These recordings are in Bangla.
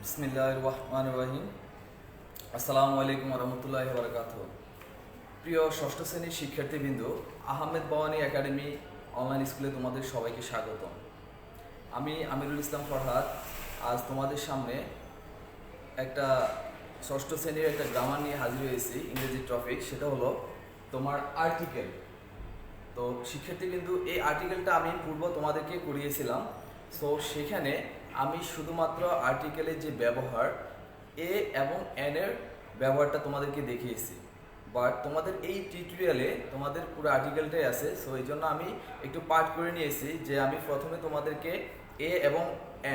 বিসমিল্লাহির রহমানির রহিম। আসসালামু আলাইকুম রহমতুল্লাহি বারাকাতুহু। প্রিয় ষষ্ঠ শ্রেণীর শিক্ষার্থীবৃন্দ, আহমেদ বাওয়ানি একাডেমি অনলাইন স্কুলে তোমাদের সবাইকে স্বাগতম। আমি আমিরুল ইসলাম ফরহাদ আজ তোমাদের সামনে একটা ষষ্ঠ শ্রেণীর একটা গ্রামার নিয়ে হাজির হয়েছি। ইংরেজি টপিক, সেটা হলো তোমার আর্টিকেল। তো শিক্ষার্থীবৃন্দ, এই আর্টিকেলটা আমি পূর্ব তোমাদেরকে করিয়েছিলাম। সো সেখানে আমি শুধুমাত্র আর্টিকেলের যে ব্যবহার, এ এবং এন এর ব্যবহারটা তোমাদেরকে দেখিয়েছি। বাট তোমাদের এই টিউটোরিয়ালে তোমাদের পুরো আর্টিকেলটাই আছে। সো এই জন্য আমি একটু পার্ট করে নিয়েছি যে আমি প্রথমে তোমাদেরকে এ এবং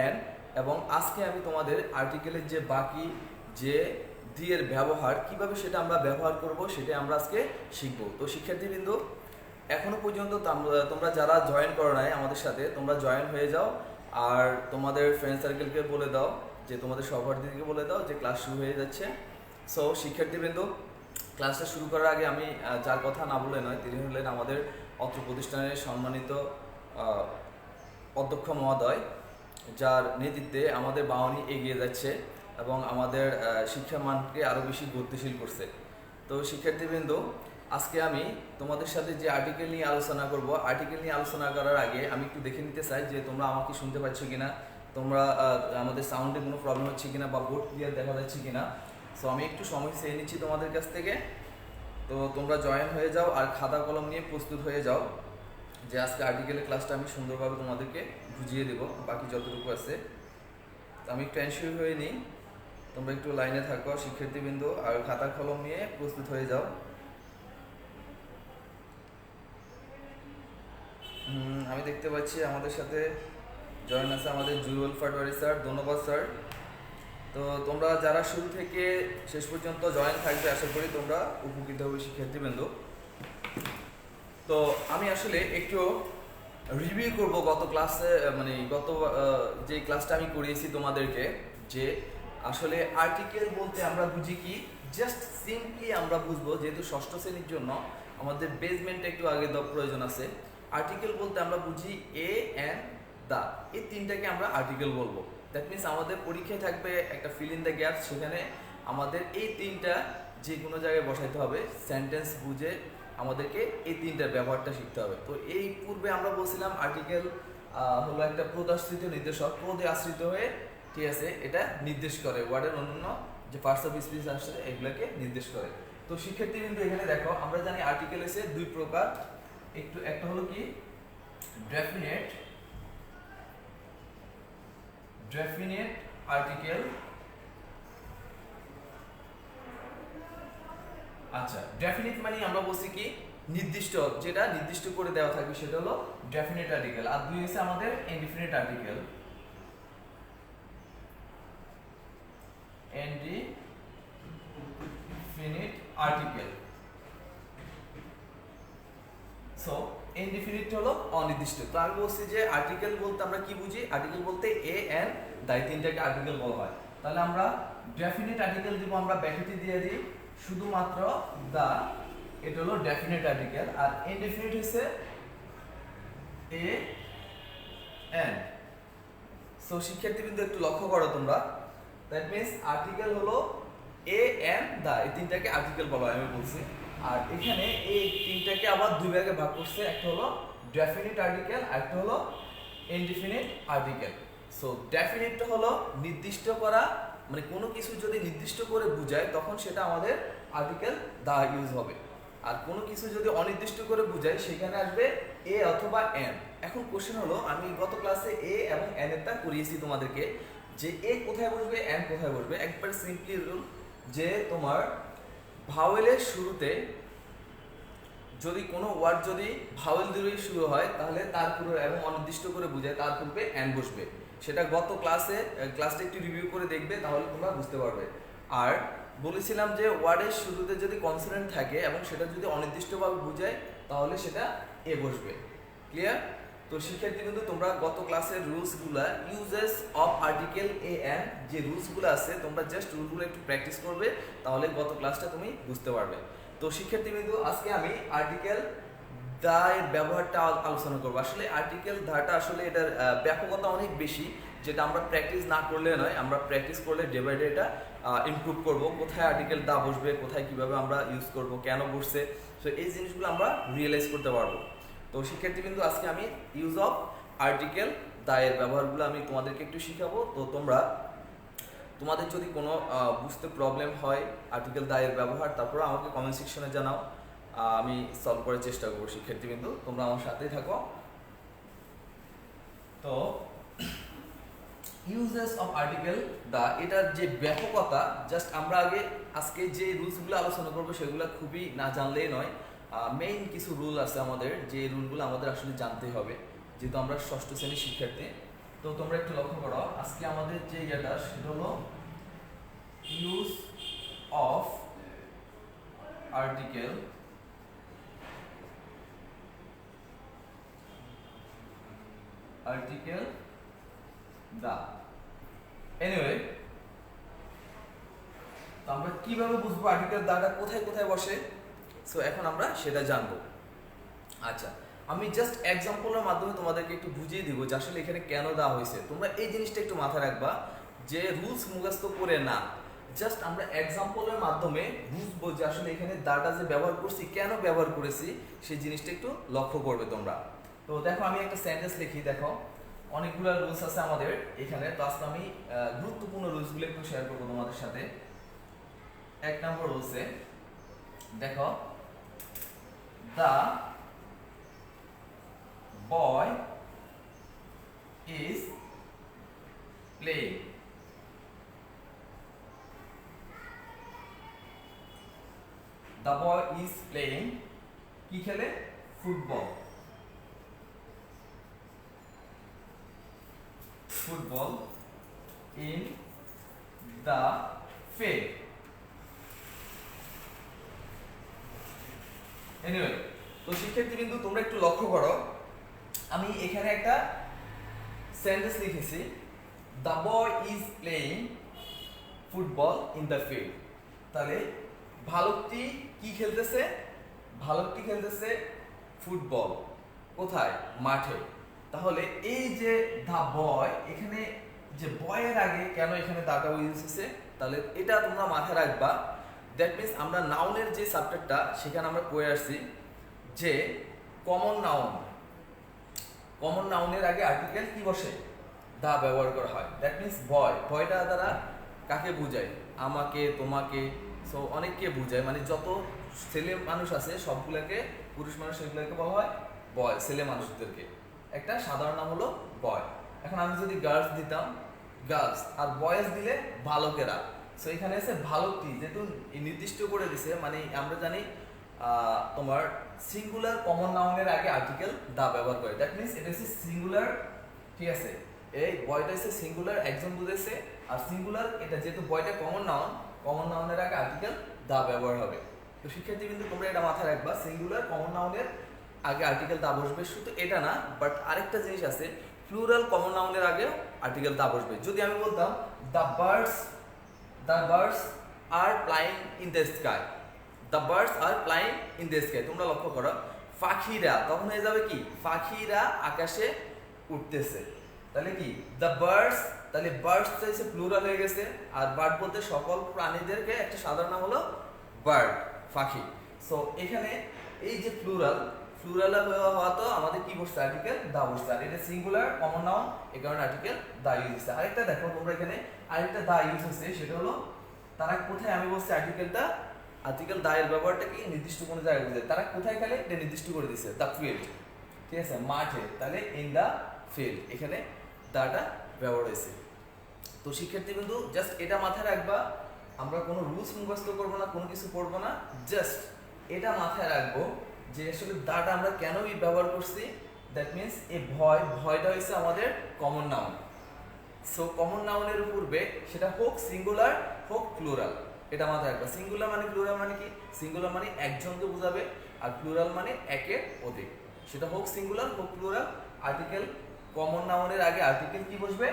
এন, এবং আজকে আমি তোমাদের আর্টিকেলের যে বাকি যে দি এর ব্যবহার কিভাবে সেটা আমরা ব্যবহার করব সেটা আমরা আজকে শিখব। তো শিক্ষার্থীবৃন্দ, এখনো পর্যন্ত তোমরা যারা জয়েন করো নাই আমাদের সাথে, তোমরা জয়েন হয়ে যাও। আর তোমাদের ফ্রেন্ড সার্কেলকে বলে দাও, যে তোমাদের সহপাঠীদেরকে বলে দাও যে ক্লাস শুরু হয়ে যাচ্ছে। সো শিক্ষার্থীবৃন্দ, ক্লাসটা শুরু করার আগে আমি যার কথা না বলে নয়, তিনি হলেন আমাদের অত্র প্রতিষ্ঠানের সম্মানিত অধ্যক্ষ মহোদয়, যার নেতৃত্বে আমাদের বাওয়ানি এগিয়ে যাচ্ছে এবং আমাদের শিক্ষার মানকে আরও বেশি গতিশীল করছে। তো শিক্ষার্থীবৃন্দ, আজকে আমি তোমাদের সাথে যে আর্টিকেল নিয়ে আলোচনা করব, আর্টিকেল নিয়ে আলোচনা করার আগে আমি একটু দেখে নিতে চাই যে তোমরা আমাকে শুনতে পাচ্ছ কিনা, তোমরা আমাদের সাউন্ডে কোনো প্রবলেম হচ্ছে কিনা বা বোর্ড ক্লিয়ার দেখা যাচ্ছে কিনা। সো আমি একটু সময় চেয়ে নিচ্ছি তোমাদের কাছ থেকে। তো তোমরা জয়েন হয়ে যাও আর খাতা কলম নিয়ে প্রস্তুত হয়ে যাও, যে আজকে আর্টিকেলের ক্লাসটা আমি সুন্দরভাবে তোমাদেরকে বুঝিয়ে দেবো বাকি যতটুকু আছে। তো আমি একটু অ্যানশিওর হয়ে নিই, তোমরা একটু লাইনে থাকো শিক্ষার্থীবৃন্দ, আর খাতা কলম নিয়ে প্রস্তুত হয়ে যাও। আমি দেখতে পাচ্ছি আমাদের সাথে জয়েন আছে আমাদের জুয়েল পাটোয়ারি স্যার, ধন্যবাদ স্যার। তো তোমরা যারা শুরু থেকে শেষ পর্যন্ত জয়েন থাকবে, আশা করি তোমরা উপকৃত হবে শিক্ষার্থীবৃন্দ। তো আমি আসলে একটু রিভিউ করব গত ক্লাসে, মানে গত যে ক্লাসটা আমি করিয়েছি তোমাদেরকে, যে আসলে আর্টিকেল বলতে আমরা বুঝি কি। জাস্ট সিম্পলি আমরা বুঝবো, যেহেতু ষষ্ঠ শ্রেণীর জন্য আমাদের বেসমেন্টটা একটু আগে দেওয়ার প্রয়োজন আছে। আর্টিকেল বলতে আমরা বুঝি এ, এন, দা, এই তিনটাকে আমরা আর্টিকেল বলবো। দ্যাট মিনস আমাদের পরীক্ষায় থাকবে একটা ফিল ইন দ্য গ্যাপ, সেখানে আমাদের এই তিনটা যে কোনো জায়গায় বসাইতে হবে, সেন্টেন্স বুঝে আমাদেরকে এই তিনটার ব্যবহারটা শিখতে হবে। তো এই পূর্বে আমরা বলছিলাম আর্টিকেল হলো একটা প্রদাশ্রিত নির্দেশক, পদে আশ্রিত হয়ে, ঠিক আছে, এটা নির্দেশ করে ওয়ার্ডের অন্যান্য যে পার্টস অফ স্পিচ আসছে এগুলোকে নির্দেশ করে। তো শিক্ষার্থী কিন্তু এখানে দেখো, আমরা জানি আর্টিকেল এসে দুই প্রকার। একটা হলো কি ডেফিনেট আর্টিকেল। আচ্ছা, ডেফিনিট মানে আমরা বলছি কি নির্দিষ্ট, যেটা নির্দিষ্ট করে দেওয়া থাকে সেটা হলো ডেফিনিট আর্টিকেল। আর দুই হচ্ছে আমাদের indefinite article. Indefinite article. So indefinite হলো অনির্দিষ্ট। তো আমি বলছি যে আর্টিকেল বলতে আমরা কি বুঝি, আর্টিকেল বলতে এ, এন, দাই তিনটাকে আর্টিকেল বলা হয়। তাহলে আমরা ডেফিনিট আর্টিকেল দিব, আমরা ব্র্যাকেটে দিয়ে দিই শুধুমাত্র দা, এটা হলো ডেফিনিট আর্টিকেল। আর ইনডিফিনিট হচ্ছে এ, এন। সো শিক্ষার্থীবৃন্দ একটু লক্ষ্য করো তোমরা, দ্যাট মিন্স আর্টিকেল হলো এ, এন, দা, এই তিনটাকে আর্টিকেল বলা হয় আমি বলছি। আর এখানে এই তিনটাকে আবার দুই ভাগে ভাগ করছে, একটা হলো ডেফিনিট আর্টিকেল আর একটা হলো ইনডিফিনিট আর্টিকেল। সো ডেফিনিটটা হলো নির্দিষ্ট করা, মানে কোনো কিছু যদি নির্দিষ্ট করে বোঝায় তখন সেটা আমাদের আর্টিকেল দা ইউজ হবে। আর কোনো কিছু যদি অনির্দিষ্ট করে বোঝায় সেখানে আসবে এ অথবা এন। এখন কোশ্চেন হলো, আমি গত ক্লাসে এ এবং এন এরটা করিয়েছি তোমাদেরকে, যে এ কোথায় বসবে, এন কোথায় বসবে। একবার সিম্পলি রুল, যে তোমার ভাওয়েলের শুরুতে যদি কোনো ওয়ার্ড যদি ভাওয়েল দিয়ে শুরু হয়, তাহলে তার পূর্বে এবং অনির্দিষ্ট করে বোঝায় তার পূর্বে এন বসবে। সেটা গত ক্লাসটা একটু রিভিউ করে দেখবে, তাহলে তোমরা বুঝতে পারবে। আর বলেছিলাম যে ওয়ার্ডের শুরুতে যদি কনসোনেন্ট থাকে এবং সেটা যদি অনির্দিষ্টভাবে বোঝায়, তাহলে সেটা এ বসবে। ক্লিয়ার? তো শিক্ষার্থী কিন্তু তোমরা গত ক্লাসের রুলসগুলা, uses of article a an, যে রুলসগুলো আছে তোমরা জাস্ট রুলগুলো একটু প্র্যাকটিস করবে, তাহলে গত ক্লাসটা তুমি বুঝতে পারবে। তো শিক্ষার্থী কিন্তু আজকে আমি আর্টিকেল দা এর ব্যবহারটা আলোচনা করবো। আসলে আর্টিকেল দাটা আসলে এটার ব্যাপকতা অনেক বেশি, যেটা আমরা প্র্যাকটিস না করলে নয়, আমরা প্র্যাকটিস করলে ডে বাই ডে এটা ইমপ্রুভ করব। কোথায় আর্টিকেল দা বসবে, কোথায় কিভাবে আমরা ইউজ করব, কেন বসছে, সো এই জিনিসগুলো আমরা রিয়েলাইজ করতে পারবো। তো শিক্ষার্থী কিন্তু আজকে আমি ইউজ অফ আর্টিকেল দা এর ব্যবহারগুলো আমি তোমাদেরকে একটু শিখাবো। তো তোমাদের যদি কোনো বুঝতে প্রবলেম হয় আর্টিকেল দা এর ব্যবহার, তারপর আমাকে কমেন্ট সেকশনে জানাও, আমি সলভ করার চেষ্টা করবো। শিক্ষার্থী কিন্তু তোমরা আমার সাথেই থাকো। তো ইউজেস অফ আর্টিকেল দা, এটার যে ব্যাপকতা, জাস্ট আমরা আজকে যে রুলসগুলো আলোচনা করবো সেগুলো খুবই না জানলেই নয়। মেইন কিছু রুল আছে আমাদের, যে রুলগুলো আমাদের আসলে জানতেই হবে, যেহেতু আমরা ষষ্ঠ শ্রেণীর শিক্ষার্থী। তো তোমরা একটু লক্ষ্য করো, আজকে আমাদের যে ইয়েটা সেটা হলো use of article the. Anyway, তো আমরা কিভাবে বুঝবো আর্টিকেল দাটা কোথায় কোথায় বসে? সো এখন আমরা সেটা জানবো। আচ্ছা, আমি জাস্ট এক্সাম্পলের মাধ্যমে তোমাদেরকে একটু বুঝিয়ে দিব যে আসলে এখানে কেন দেওয়া হয়েছে। তোমরা এই জিনিসটা একটু মাথায় রাখবা যে রুলস মুখস্থ করে না, জাস্ট আমরা এক্সাম্পলের মাধ্যমে বুঝবো যে আসলে এখানে দাটা যে ব্যবহার করছি, কেন ব্যবহার করেছি, সেই জিনিসটা একটু লক্ষ্য করবে তোমরা। তো দেখো, আমি একটা সেন্টেন্স লিখি। দেখো, অনেকগুলো রুলস আছে আমাদের এখানে। তো আজকে আমি গুরুত্বপূর্ণ রুলসগুলো একটু শেয়ার করবো তোমাদের সাথে। 1 নম্বর রুলসে দেখো, the boy is playing. The boy is playing, কি খেলে? Football. Football in the field. Anyway, তো শিক্ষার্থী কিন্তু তোমরা একটু লক্ষ্য করো, আমি এখানে একটা সেন্টেন্স লিখেছি, the boy is playing football in the field. তাহলে ভালুকটি কি খেলতেছে? ভালুকটি খেলতেছে ফুটবল। কোথায়? মাঠে। তাহলে এই যে দ্য বয়, এখানে যে বয়ের আগে কেন এখানে দাটা ইউজ হয়েছে, তাহলে এটা তোমরা মাথায় রাখবা। দ্যাট মিনস আমরা নাউনের যে সাবজেক্টটা, সেখানে আমরা পড়ে আসছি যে কমন নাউনের আগে আর্টিকেল কি বসে? দা ব্যবহার করা হয়। দ্যাট মিনস বয়টা দ্বারা কাকে বোঝায়? আমাকে, তোমাকে, সো অনেককে বোঝায়, মানে যত ছেলে মানুষ আছে সবগুলোকে, পুরুষ মানুষ সেগুলোকে বলা হয় বয়। ছেলে মানুষদেরকে একটা সাধারণ নাম হলো বয়। এখন আমি যদি গার্লস দিতাম গার্লস, আর বয়েজ দিলে বালকেরা। সো এখানে এসে ভালকটি যেহেতু নির্দিষ্ট করে দিছে, মানে আমরা জানি তোমার সিঙ্গুলার কমন নাউনের আগে আর্টিকেল দা ব্যবহার করে। দ্যাট মিনস এটা হচ্ছে সিঙ্গুলার, ঠিক আছে? এই বয়টা হচ্ছে সিঙ্গুলার, একজন বুঝেছে। আর সিঙ্গুলার এটা যেহেতু বয়টা কমন নাউনের আগে আর্টিকেল দা ব্যবহার হবে। তো শিক্ষার্থী কিন্তু তোমরা এটা মাথায় রাখবা, সিঙ্গুলার কমন নাউনের আগে আর্টিকেল দা বসবে। শুধু এটা না, বাট আরেকটা জিনিস আছে, প্লুরাল কমন নাউনের আগে আর্টিকেল দা বসবে। যদি আমি বলতাম the birds are flying in the sky, the birds are flying in the sky, তোমরা লক্ষ্য করো পাখিরা, তখন হয়ে যাবে কি? পাখিরা আকাশে উঠতেছে। তাহলে কি? দ্য বার্ডস, তাহলে বার্ডস হচ্ছে প্লুরাল হয়ে গেছে। আর বার্ড বলতে সকল প্রাণীদেরকে একটা সাধারণ নাম হলো বার্ড, পাখি। সো এখানে এই যে প্লুরাল হওয়া, তো আমাদের কি বসছে? আর্টিকেল দা বসছে। আর এটা সিঙ্গুলার কমন নাউন, এই কারণে আর্টিকেল দা ইউজ হচ্ছে। আরেকটা দেখো তোমরা, এখানে আরেকটা দা ইউজ হচ্ছে, সেটা হলো তারা কোথায়? আমি বলছি আর্টিকেল দা এর ব্যবহারটা কি নির্দিষ্ট কোনো জায়গায় বোঝায়। তারা কোথায় খেলে এটা নির্দিষ্ট করে দিচ্ছে, দ্য ফিল্ড, ঠিক আছে? মাঠে। তাহলে ইন দ্য ফিল্ড, এখানে দাটা ব্যবহার হয়েছে। তো শিক্ষার্থী কিন্তু জাস্ট এটা মাথায় রাখবা, আমরা কোনো রুলস মুখস্থ করবো না, কোনো কিছু পড়বো না, জাস্ট এটা মাথায় রাখবো যে আসলে দাটা আমরা কেন ব্যবহার করছি। দ্যাট মিনস এই ভয়টা হয়েছে আমাদের কমন নাউন। সো কমন নাউনের পূর্বে সেটা হোক সিঙ্গুলার হোক প্লুরাল, এটা মাথায় রাখবা। সিঙ্গুলার মানে প্লুরাল মানে কি? সিঙ্গুলার মানে একজনকে বোঝাবে, আর প্লুরাল মানে একের অধিক। সেটা হোক সিঙ্গুলার হোক প্লুরাল, আর্টিকেল কমন নাউনের আগে আর্টিকেল কি বসবে?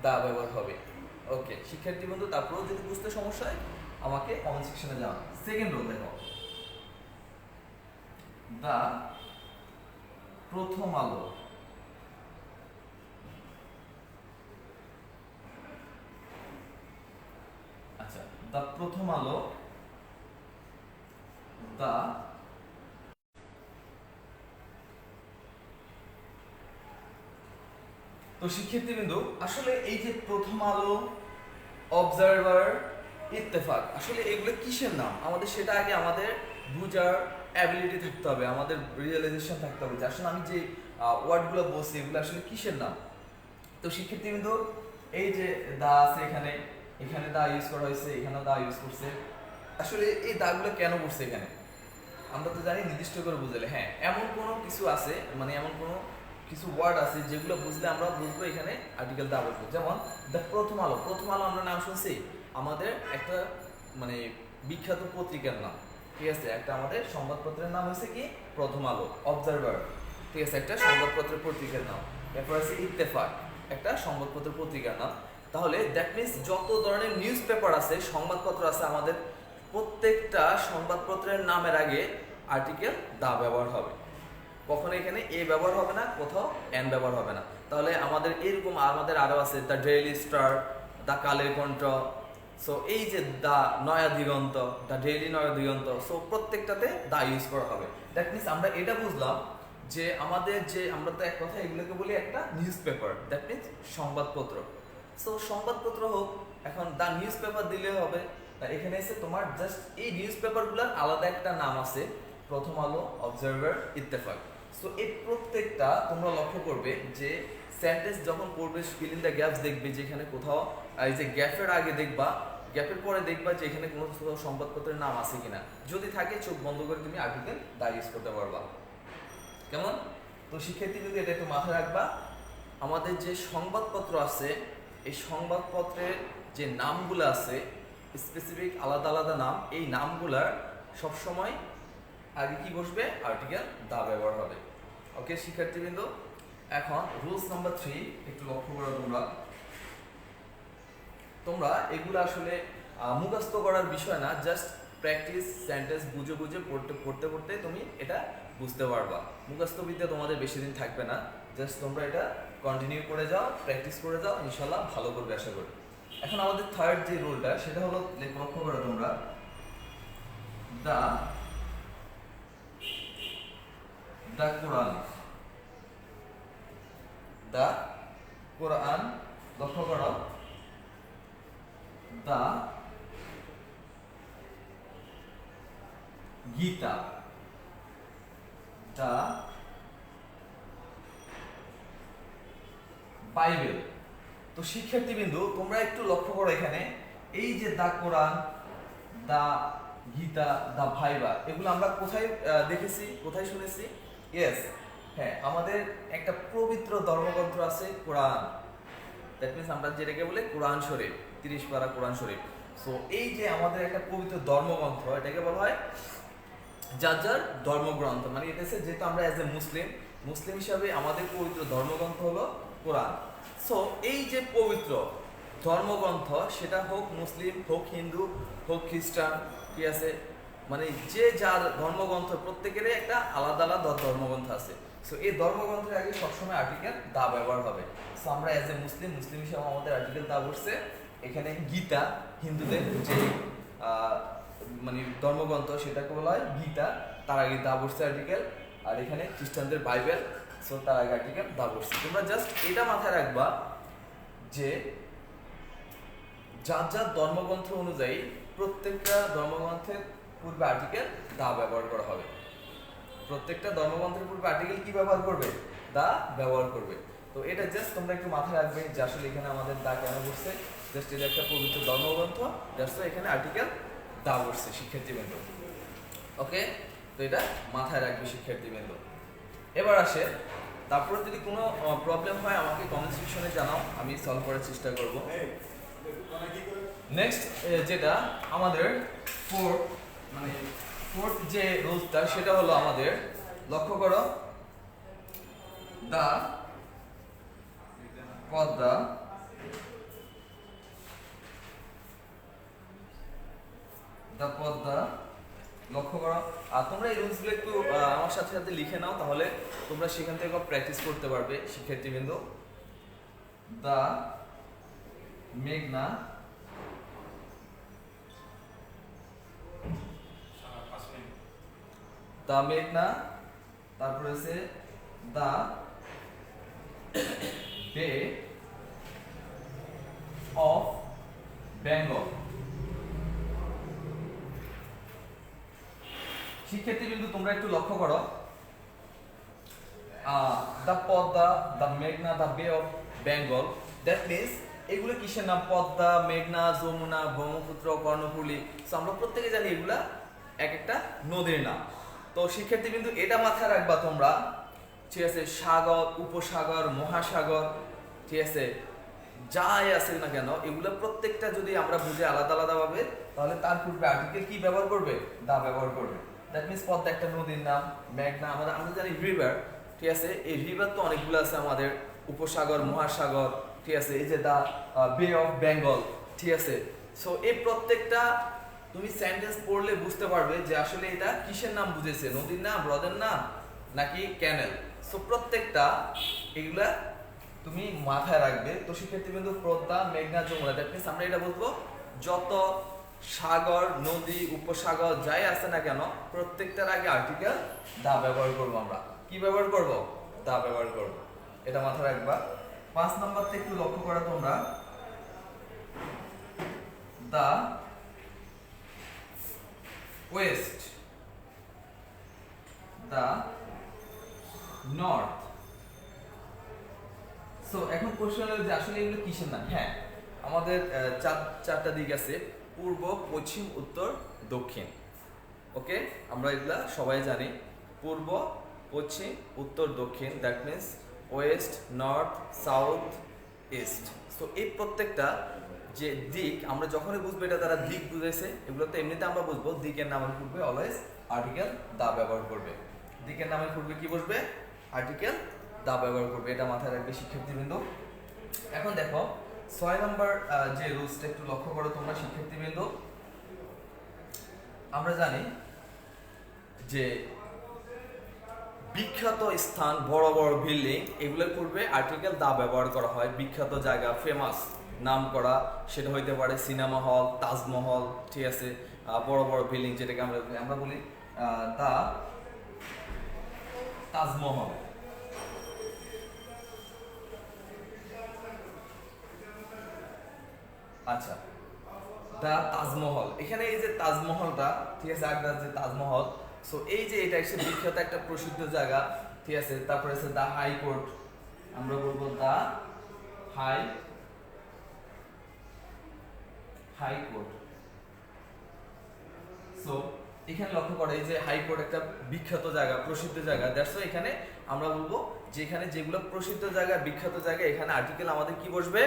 দা ব্যবহার হবে। ওকে শিক্ষার্থী বন্ধু, তারপরেও যদি বুঝতে সমস্যা হয় আমাকে কমেন্ট সেকশনে জানাও। সেকেন্ড রুল দেখো, দ্য প্রথম আলো, আচ্ছা দ্য প্রথম আলো, দ্য তো শিক্ষার্থীবৃন্দু আসলে এই যে প্রথম আলো, অবজারভার, ইত্তেফাক, আসলে এগুলো কিসের নাম আমাদের সেটা আগে আমাদের বুঝার অ্যাবিলিটি থাকতে হবে, আমাদের রিয়েলাইজেশন থাকতে হবে যে আসলে আমি যে ওয়ার্ডগুলো বলছি এগুলো আসলে কিসের নাম। তো শিক্ষার্থীবৃন্দু এই যে দা আছে এখানে, এখানে দা ইউজ করা হয়েছে, এখানে দা ইউজ করছে, আসলে এই দাগুলো কেন করছে এখানে আমরা তো জানি নির্দিষ্ট করে বুঝালে, হ্যাঁ এমন কোনো কিছু আছে, মানে এমন কোনো কিছু ওয়ার্ড আছে যেগুলো বুঝলে আমরা বুঝবো এখানে আর্টিকেল দা বসবে। যেমন দ্য প্রথম আলো, প্রথম আলো আমরা নাম শুনছি, আমাদের একটা মানে বিখ্যাত পত্রিকার নাম, ঠিক আছে, একটা আমাদের সংবাদপত্রের নাম হচ্ছে কি প্রথম আলো, অবজারভার, ঠিক আছে, একটা সংবাদপত্রের পত্রিকার নাম। এরপর আছে ইত্তেফাক, একটা সংবাদপত্রের পত্রিকার নাম। তাহলে দ্যাট মিনস যত ধরনের নিউজ পেপার আছে, সংবাদপত্র আছে আমাদের, প্রত্যেকটা সংবাদপত্রের নামের আগে আর্টিকেল দা ব্যবহার হবে। কখনো এখানে এ ব্যবহার হবে না, কোথাও এন ব্যবহার হবে না। তাহলে আমাদের এরকম আমাদের আরো আছে the daily star, the Kaler Kantho, so এই যে the Naya Diganta, the daily Naya Diganta, so প্রত্যেকটাতে দা ইউজ করা হবে। দ্যাট মিনস আমরা এটা বুঝলাম যে আমাদের যে আমরা তো এক কথা এগুলোকে বলি একটা নিউজ পেপার, দ্যাট মিনস সংবাদপত্র। সো সংবাদপত্র হোক, এখন দা নিউজ পেপার দিলে হবে। এখানে এসে তোমার জাস্ট এই নিউজ পেপারগুলোর আলাদা একটা নাম আছে, প্রথম আলো, অবজারভার, ইত্তেফাক। সো এই প্রত্যেকটা তোমরা লক্ষ্য করবে যে সেন্টেন্স যখন পড়বে ফিল ইন দ্য গ্যাপস দেখবে যে এখানে কোথাও এই যে গ্যাপের আগে দেখবা, গ্যাপের পরে দেখবা যে এখানে কোনো সংবাদপত্রের নাম আছে কিনা, যদি থাকে চোখ বন্ধ করে তুমি আর্টিকেল দা ইউজ করতে পারবা। কেমন? তো শিক্ষার্থী যদি এটা একটু মাথায় রাখবা, আমাদের যে সংবাদপত্র আছে এই সংবাদপত্রের যে নামগুলো আছে স্পেসিফিক আলাদা আলাদা নাম, এই নামগুলার সবসময় আগে কি বসবে আর্টিকেল দা ব্যবহার হবে। ওকে শিক্ষার্থীবৃন্দ, এখন রুলস নাম্বার 3 একটু লক্ষ্য করো তোমরা। তোমরা এগুলো আসলে মুখস্থ করার বিষয় না, জাস্ট প্র্যাকটিস, সেন্টেন্স বুঝে বুঝে পড়তে পড়তে তুমি এটা বুঝতে পারবা। মুখস্থ বিদ্যা তোমাদের বেশি দিন থাকবে না, জাস্ট তোমরা এটা কন্টিনিউ করে যাও, প্র্যাকটিস করে যাও, ইনশাল্লাহ ভালো করবে আশা করি। এখন আমাদের থার্ড যে রুলটা সেটা হলো লক্ষ্য করো তোমরা, দ্য কোরআন, দ্য কোরআন, লক্ষ্য করো, দ্য গীতা, দ্য বাইবেল। তো শিক্ষার্থীবৃন্দু তোমরা একটু লক্ষ্য করো এখানে, এই যে the Quran, the Gita, the Bible, এগুলো আমরা কোথায় দেখেছি, কোথায় শুনেছি? ইয়েস, হ্যাঁ আমাদের একটা পবিত্র ধর্মগ্রন্থ আছে কোরআন, দ্যাট মিনস আমরা যেটাকে বলে কোরআন শরীফ, 30 পারা কোরআন শরীফ। সো এই যে আমাদের একটা পবিত্র ধর্মগ্রন্থ, এটাকে বলা হয় যার যার ধর্মগ্রন্থ, মানে এটা হচ্ছে যেহেতু আমরা অ্যাজ এ মুসলিম হিসাবে আমাদের পবিত্র ধর্মগ্রন্থ হলো কোরআন। সো এই যে পবিত্র ধর্মগ্রন্থ, সেটা হোক মুসলিম, হোক হিন্দু, হোক খ্রিস্টান, কি আছে, মানে যে যার ধর্মগ্রন্থ, প্রত্যেকেরই একটা আলাদা আলাদা ধর্মগ্রন্থ আছে। সো এই ধর্মগ্রন্থের আগে সবসময় আর্টিকেল দা ব্যবহার হবে। সো আমরা অ্যাজ এ মুসলিম হিসাবে আমাদের আর্টিকেল দা বসছে। এখানে গীতা, হিন্দুদের যে মানে ধর্মগ্রন্থ সেটাকে বলা হয় গীতা, তার আগে দা বসছে আর্টিকেল। আর এখানে খ্রিস্টানদের বাইবেল, সো তার আগে আর্টিকেল দা বসছে। তোমরা জাস্ট এটা মাথায় রাখবা যে যার যার ধর্মগ্রন্থ অনুযায়ী প্রত্যেকটা ধর্মগ্রন্থের পূর্বে আর্টিকেল দা ব্যবহার করা হবে। প্রত্যেকটা ধর্মগ্রন্থের পূর্বে আর্টিকেল কি ব্যবহার করবে? দা ব্যবহার করবে। তো এটা জাস্ট তোমরা একটু মাথায় রাখবে যে আসলে এখানে আমাদের দা কেন বসছে, জাস্ট এটা একটা পবিত্র ধর্মগ্রন্থ, জাস্ট এখানে আর্টিকেল দা বসছে শিক্ষার্থীবৃন্দ। ওকে, তো এটা মাথায় রাখবে শিক্ষার্থীবৃন্দ। এবার আসে, তারপরে যদি কোনো প্রবলেম হয় আমাকে কমেন্ট সেকশনে জানাও, আমি সলভ করার চেষ্টা করব। নেক্সট যেটা আমাদের ফোর্থ যে রুলসটা সেটা হলো আমাদের, লক্ষ্য করো, দা পদ্মা লক্ষ্য করো। আর তোমরা এই রুলসগুলো একটু আমার সাথে সাথে লিখে নাও, তাহলে তোমরা সেখান থেকে প্র্যাকটিস করতে পারবে শিক্ষার্থীবৃন্দ। দা মেঘনা দা মেঘনা, তারপরে আছে দা বে অফ বেঙ্গল। শিক্ষার্থীবৃন্দ তোমরা একটু লক্ষ্য করো, দা পদ্মা, দা মেঘনা, দা বে অফ বেঙ্গল, দ্যাট মিনস এগুলো কিসের নাম? পদ্মা, মেঘনা, যমুনা, ব্রহ্মপুত্র, কর্ণফুলী। সো আমরা প্রত্যেকে জানি এগুলা এক একটা নদীর নাম। তো শিক্ষার্থীবৃন্দ এটা মাথায় রাখবা তোমরা, ঠিক আছে? সাগর, উপসাগর, মহাসাগর, ঠিক আছে, যাই আছে না কেন এগুলো প্রত্যেকটা যদি আমরা বুঝে আলাদা আলাদা ভাবে, তাহলে তার পূর্বে আর্টিকেল কি ব্যবহার করবে? দা ব্যবহার করবে। দ্যাট মিনস পদ্মা একটা নদীর নাম, মেঘনা আমরা জানি রিভার, ঠিক আছে? এই রিভার তো অনেকগুলো আছে আমাদের, উপসাগর, মহাসাগর, ঠিক আছে? এই যে দা বে অফ বেঙ্গল, ঠিক আছে? সো এই প্রত্যেকটা তুমি সেন্টেন্স পড়লে বুঝতে পারবে যে আসলে এটা কিসের নাম বুঝেছে, নদীর নাম, হ্রদের নাম, নাকি ক্যানেল। সো প্রত্যেকটা এগুলা তুমি মাথায় রাখবে। তো শিক্ষার্থীবৃন্দ পদ্মা, মেঘনা, যমুনা, দ্যাট মিনস আমরা এটা বলবো যত সাগর, নদী, উপসাগর যাই আছে না কেন প্রত্যেকটার আগে আর্টিকেল দা ব্যবহার করবো। আমরা কি ব্যবহার করব? দা ব্যবহার করব। এটা মাথায় রাখবা। 5 নাম্বারটা একটু লক্ষ্য করো তোমরা, দা ওয়েস্ট, দা নর্থ। সো এখন প্রশ্ন হলো যে আসলে এগুলো কিসের নাম? হ্যাঁ, আমাদের চারটা দিক আছে, পূর্ব, পশ্চিম, উত্তর, দক্ষিণ। ওকে, আমরা এগুলা সবাই জানি, পূর্ব, পশ্চিম, উত্তর, দক্ষিণ, that means West, north, south, east. So এই প্রত্যেকটা যে দিক আমরা যখনই বুঝবো এটা তারা দিক বুঝাইছে, এগুলো তো এমনিতে আমরা বুঝবো দিকের নামের পূর্বে অলওয়েজ আর্টিকেল দা ব্যবহার করবে। দিকের নামের পূর্বে কি বসবে? আর্টিকেল দা ব্যবহার করবে। এটা মাথায় রাখবে শিক্ষার্থীবৃন্দ। এখন দেখো 6 নম্বর যে রুলসটা একটু লক্ষ্য করো তোমরা শিক্ষার্থীবৃন্দ। আমরা জানি যে বিখ্যাত স্থান, বড় বড় বিল্ডিং, এগুলোর পূর্বে আর্টিকেল দা ব্যবহার করা হয়। বিখ্যাত জায়গা, ফেমাস, নাম করা, সেটা হইতে পারে সিনেমা হল, তাজমহল, ঠিক আছে? বড় বড় বিল্ডিং যেটাকে আমরা বলি দা তাজমহল। আচ্ছা, দা তাজমহল, এখানে এই যে তাজমহলটা, ঠিক আছে, আগ্রার যে তাজমহল, সো এই যে এটা এসে বিখ্যাত একটা প্রসিদ্ধ জায়গা, ঠিক আছে? তারপরে আছে দা হাইকোর্ট, আমরা বলবো দা হাইকোর্ট। সো এখানে লক্ষ্য করো এই যে হাইকোর্ট একটা বিখ্যাত জায়গা, প্রসিদ্ধ জায়গা, দ্যাটস ওয়াই এখানে আমরা বলবো যে এখানে যেগুলো প্রসিদ্ধ জায়গা, বিখ্যাত জায়গা, এখানে আর্টিকেল আমাদের কি বসবে?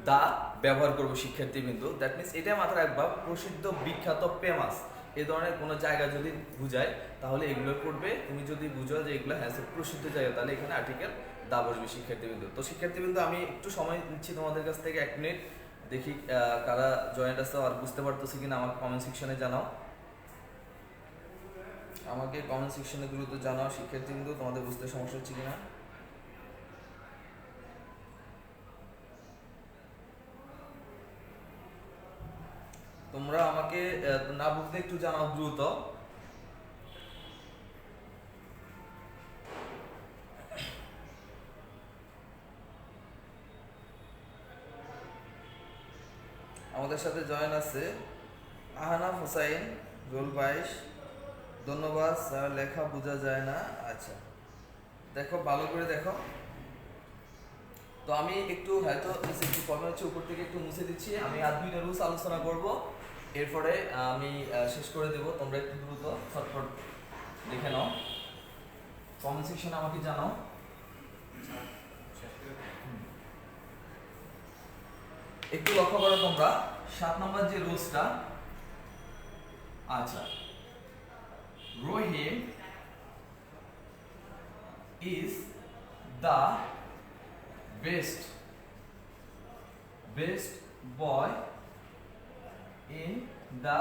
দা ব্যবহার করবো শিক্ষার্থীবৃন্দ। দ্যাট মিনস এটা মাথায় রাখবা, প্রসিদ্ধ, বিখ্যাত, ফেমাস এই ধরনের কোনো জায়গা যদি বুঝায় তাহলে এগুলো করবে। তুমি যদি বুঝো যে এগুলো হ্যাঁ প্রসিদ্ধ জায়গা, তাহলে এখানে আর্টিকেল দা বসবে শিক্ষার্থীবৃন্দ। তো শিক্ষার্থীবৃন্দ আমি একটু সময় নিচ্ছি তোমাদের কাছ থেকে 1 মিনিট, দেখি কারা জয়েন্ট আছে আর বুঝতে পারতেছি কিনা আমাকে কমেন্ট সেকশনে জানাও। আমাকে কমেন্ট সেকশনে দ্রুত জানাও শিক্ষার্থীবৃন্দ তোমাদের বুঝতে সমস্যা হচ্ছে কিনা। তোমরা আমাকে না বুঝলে একটু জানাও দ্রুত। আমাদের সাথে জয়েন আছে আহনাফ হোসাইন, রোল 22। ধন্যবাদ স্যার, লেখা বোঝা যায় না। আচ্ছা, দেখো ভালো করে দেখো। তো আমি একটু হয়তো একটু প্রবলেম হচ্ছে, উপর থেকে একটু মুছে দিচ্ছি। আমি আর 2টা রুলস আলোচনা করব, এরপরে আমি শেষ করে দেব। তোমরা একটু দ্রুত ছটফট লিখে নাও, কমেন্ট সেকশনে আমাকে জানাও। একটু লক্ষ্য করো তোমরা 7 নম্বর যে রুলসটা। আচ্ছা, Rahim is the best boy in the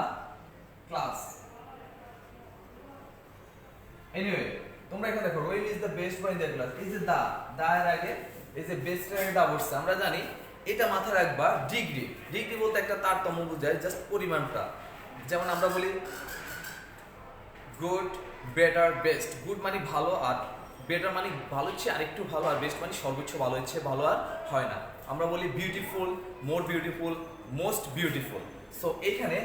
class. Anyway তোমরা এখানে দেখো when is the best boy in the class, এই যে দা এর আগে এই যে বেস্ট এর দা বসছে, আমরা জানি এটা মাথায় রাখবা ডিগ্রি। ডিগ্রি বলতে একটা তারতম্য বোঝায়, জাস্ট পরিমাণটা। যেমন আমরা বলি গুড, বেটার, বেস্ট। গুড মানে ভালো, আর বেটার মানে ভালো হচ্ছে আরেকটু ভালো, আর বেস্ট মানে সর্বোচ্চ ভালো হচ্ছে, ভালো আর হয় না। আমরা বলি beautiful, more beautiful, most beautiful. So এখানে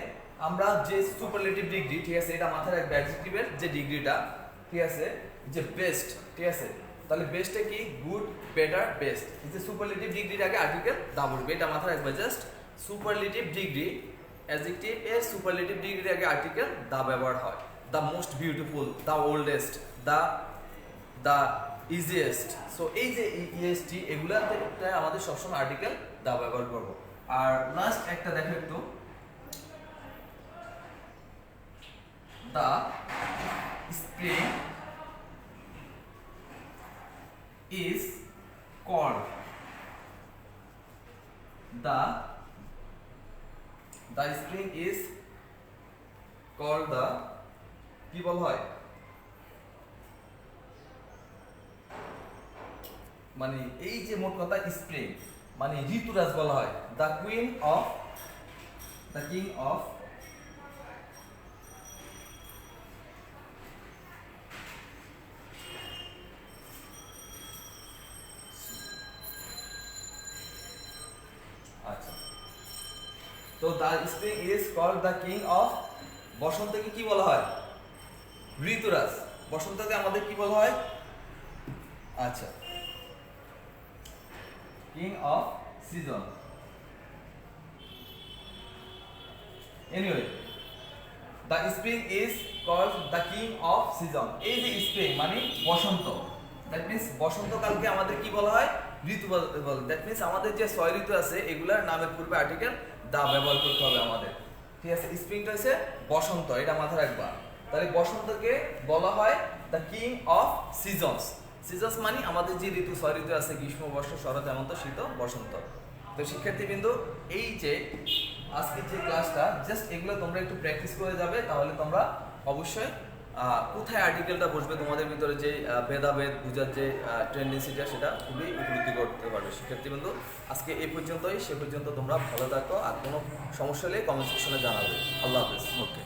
আমরা যে সুপারলেটিভ ডিগ্রি, ঠিক আছে, এটা মাথায় রাখবে অ্যাডজেক্টিভের যে ডিগ্রিটা, ঠিক আছে, যে বেস্ট, ঠিক আছে। তাহলে বেস্টে কি গুড, বেটার, বেস্ট। এই যে সুপারলেটিভ ডিগ্রির আগে আর্টিকেল দা বসবে, এটা মাথায় রাখবে। জাস্ট সুপারলেটিভ ডিগ্রি, অ্যাডজেক্টিভ এর সুপারলেটিভ ডিগ্রির আগে আর্টিকেল দা ব্যবহার হয়। The most beautiful, the oldest, the easiest. So এই যে ইএসটি এগুলাতে আমাদের সবসময় আর্টিকেল দা ব্যবহার করব। আর লাস্ট একটা দেখো একটু, the spring is called, the spring is called the, কি বলা হয়, মানে এই যে মোট কথা স্প্রিং মানে ঋতুরাজ বলা হয়। The queen of, the king of আচ্ছা, তো the spring is called the king of, বসন্তকে কি বলা হয়, ঋতুরাজ। বসন্তকে আমাদের কি বলা হয়, আচ্ছা, king of season. Anyway the spring is called the king of season. এই যে স্প্রিং মানে বসন্ত, দ্যাট মিন্স বসন্তকালকে আমাদের কি বলা হয়, ঋতু বলে। দ্যাট মিন্স আমাদের যে 6 ঋতু আছে এগুলার নামের পূর্বে আর্টিকেল দা ব্যবহার করতে হবে আমাদের, ঠিক আছে। স্প্রিংটা হচ্ছে বসন্ত, এটা মাথায় রাখবা। তাহলে বসন্তকে বলা হয় the king of seasons. Seasons মানে আমাদের যে ঋতু 6 ঋতু আছে, গ্রীষ্ম, বর্ষা, শরৎ, হেমন্ত, শীত, বসন্ত। তো শিক্ষার্থীবৃন্দ, এই যে আজকের যে ক্লাসটা, জাস্ট এগুলো তোমরা একটু প্র্যাকটিস করে যাবে, তাহলে তোমরা অবশ্যই কোথায় আর্টিকেলটা বসবে তোমাদের ভিতরে যে ভেদাভেদ বুঝার যে টেন্ডেন্সিটা, সেটা খুবই উপলব্ধি করতে পারবে। শিক্ষার্থীবৃন্দ, আজকে এই পর্যন্তই, সে পর্যন্ত তোমরা ভালো থাকো, আর কোনো সমস্যা হলে কমেন্ট সেকশনে জানাবে। আল্লাহ হাফেজ। ওকে।